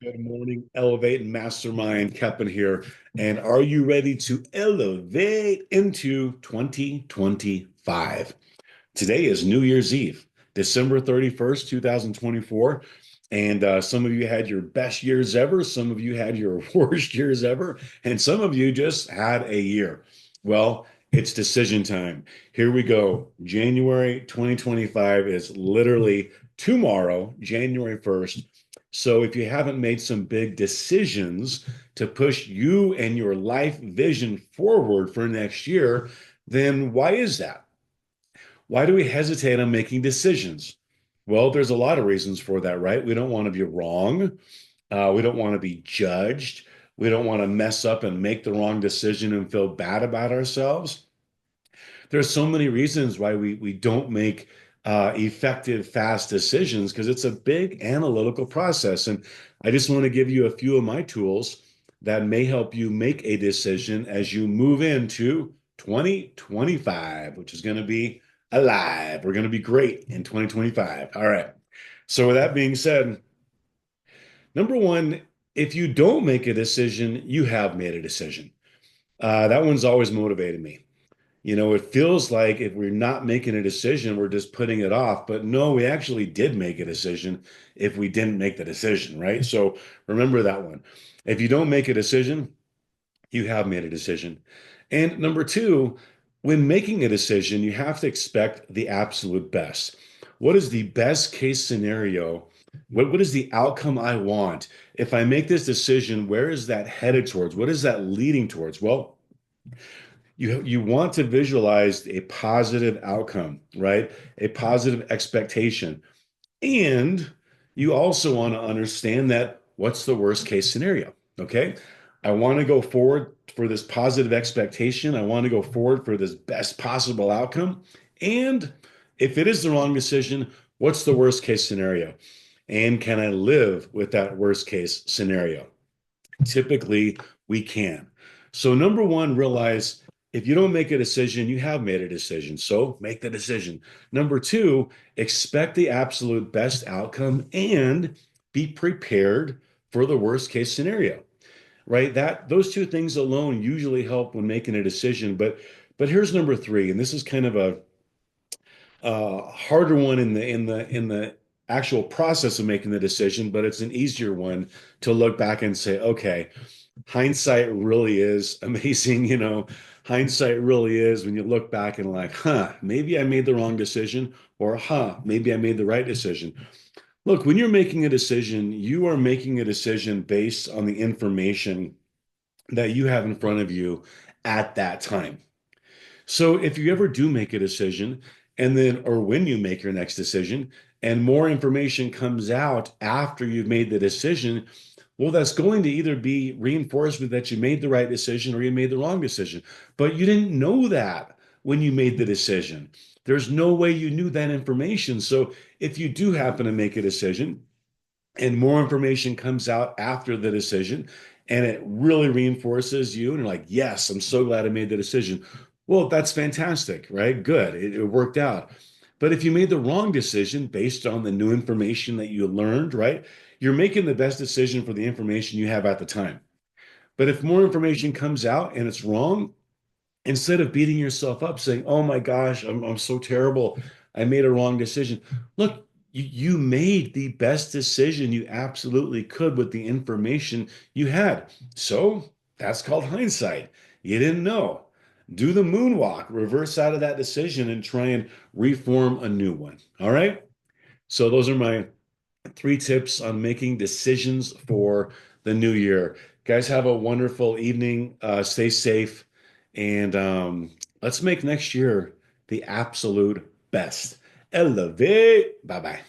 Good morning, Elevate Mastermind. Kevin here. And are you ready to elevate into 2025? Today is New Year's Eve, December 31st, 2024. And some of you had your best years ever. Some of you had your worst years ever. And some of you just had a year. Well, it's decision time. Here we go. January 2025 is literally tomorrow, January 1st. So if you haven't made some big decisions to push you and your life vision forward for next year, then why is that? Why do we hesitate on making decisions? Well, there's a lot of reasons for that, right? We don't want to be wrong. We don't want to be judged. We don't want to mess up and make the wrong decision and feel bad about ourselves. There's so many reasons why we don't make effective, fast decisions because it's a big analytical process. And I just want to give you a few of my tools that may help you make a decision as you move into 2025, which is going to be alive. We're going to be great in 2025. All right. So, with that being said, number one, if you don't make a decision, you have made a decision. That one's always motivated me. It feels like if we're not making a decision, we're just putting it off. But no, we actually did make a decision if we didn't make the decision, right? So remember that one. If you don't make a decision, you have made a decision. And number two, when making a decision, you have to expect the absolute best. What is the best case scenario? What is the outcome I want? If I make this decision, where is that headed towards? What is that leading towards? Well, you want to visualize a positive outcome, right? A positive expectation. And you also want to understand that what's the worst case scenario? Okay. I want to go forward for this positive expectation. I want to go forward for this best possible outcome. And if it is the wrong decision, what's the worst case scenario? And can I live with that worst case scenario? Typically, we can. So, number one, realize if you don't make a decision, you have made a decision. So, make the decision. Number two, expect the absolute best outcome and be prepared for the worst case scenario, right? That those two things alone usually help when making a decision. But here's number three, and this is kind of a harder one in the actual process of making the decision, but it's an easier one to look back and say, okay, hindsight really is amazing. Hindsight really is when you look back and like, maybe I made the wrong decision, or maybe I made the right decision. Look, when you're making a decision, you are making a decision based on the information that you have in front of you at that time. So if you ever do make a decision, and then, or when you make your next decision, and more information comes out after you've made the decision, well, that's going to either be reinforcement that you made the right decision or you made the wrong decision. But you didn't know that when you made the decision. There's no way you knew that information. So if you do happen to make a decision and more information comes out after the decision and it really reinforces you and you're like, yes, I'm so glad I made the decision. Well, that's fantastic, right? Good. It worked out. But if you made the wrong decision based on the new information that you learned, right? You're making the best decision for the information you have at the time. But if more information comes out and it's wrong, instead of beating yourself up saying, oh my gosh, I'm so terrible, I made a wrong decision. Look, you made the best decision you absolutely could with the information you had. So that's called hindsight. You didn't know. Do the moonwalk, reverse out of that decision and try and reform a new one. All right. So those are my three tips on making decisions for the new year. Guys, have a wonderful evening. Stay safe. And let's make next year the absolute best. Elevate. Bye bye.